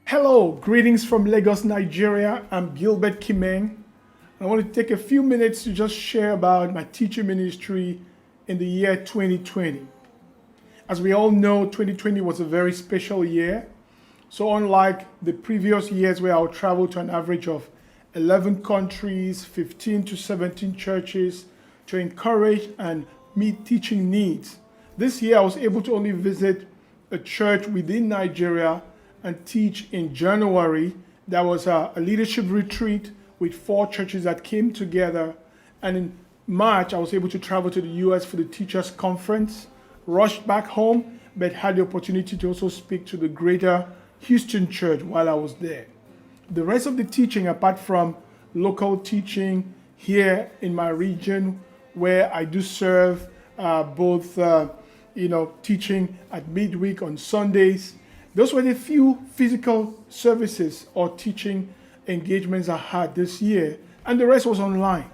Hello, greetings from Lagos, Nigeria. I'm Gilbert Kimeng. I want to take a few minutes to just share about my teaching ministry in the year 2020. As we all know, 2020 was a very special year. So unlike the previous years where I would travel to an average of 11 countries, 15 to 17 churches to encourage and meet teaching needs, this year I was able to only visit a church within Nigeria and teach in January. There was a leadership retreat with 4 churches that came together. And in March, I was able to travel to the US for the teachers conference, rushed back home, but had the opportunity to also speak to the greater Houston church while I was there. The rest of the teaching, apart from local teaching here in my region, where I do serve both teaching at midweek on Sundays. Those were the few physical services or teaching engagements I had this year, and the rest was online.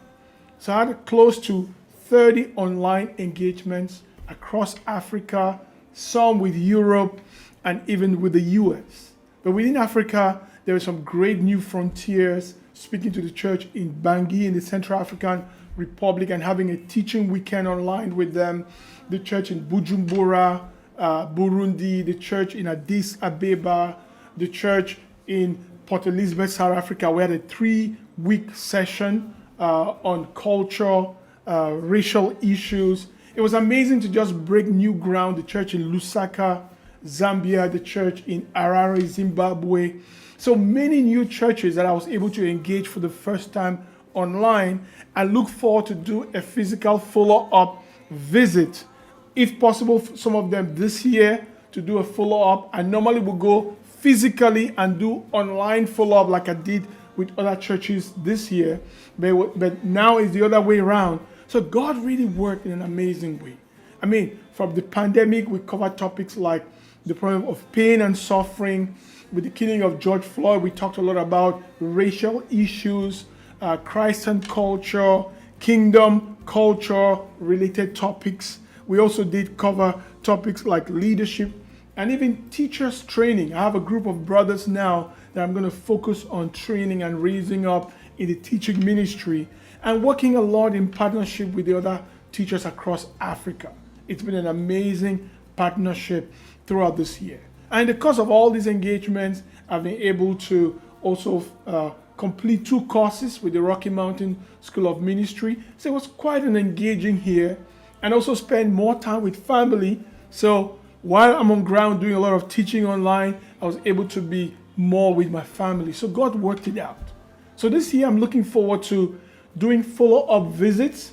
So I had close to 30 online engagements across Africa, some with Europe, and even with the US. But within Africa, there were some great new frontiers, speaking to the church in Bangui in the Central African Republic and having a teaching weekend online with them, the church in Bujumbura, Burundi, the church in Addis Ababa, the church in Port Elizabeth, South Africa. We had a 3-week session on culture, racial issues. It was amazing to just break new ground. The church in Lusaka, Zambia, the church in Harare, Zimbabwe. So many new churches that I was able to engage for the first time online. I look forward to do a physical follow-up visit, if possible, some of them this year, to do a follow-up. I normally will go physically and do online follow-up like I did with other churches this year, but now it's the other way around. So God really worked in an amazing way. I mean, from the pandemic, we covered topics like the problem of pain and suffering. With the killing of George Floyd, we talked a lot about racial issues, Christ and culture, kingdom, culture related topics. We also did cover topics like leadership and even teachers training. I have a group of brothers now that I'm going to focus on training and raising up in the teaching ministry and working a lot in partnership with the other teachers across Africa. It's been an amazing partnership throughout this year. And in the course of all these engagements, I've been able to also complete 2 courses with the Rocky Mountain School of Ministry. So it was quite an engaging year, and also spend more time with family. So while I'm on ground doing a lot of teaching online, I was able to be more with my family. So God worked it out. So this year I'm looking forward to doing follow-up visits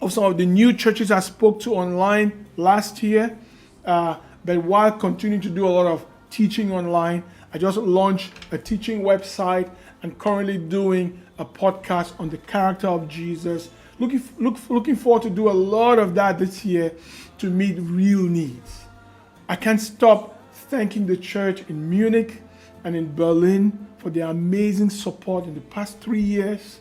of some of the new churches I spoke to online last year. But while continuing to do a lot of teaching online, I just launched a teaching website and currently doing a podcast on the character of Jesus. Looking forward to do a lot of that this year to meet real needs. I can't stop thanking the church in Munich and in Berlin for their amazing support in the past 3 years.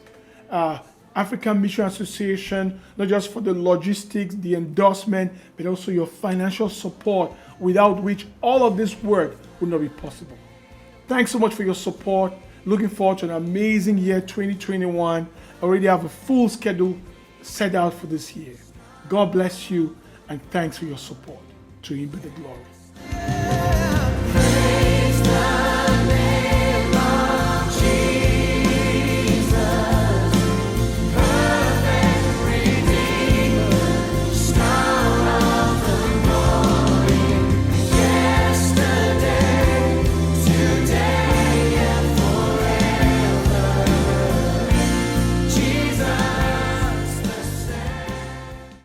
African Mission Association, not just for the logistics, the endorsement, but also your financial support, without which all of this work would not be possible. Thanks so much for your support. Looking forward to an amazing year 2021. I already have a full schedule set out for this year. God bless you, and thanks for your support. To Him be the glory.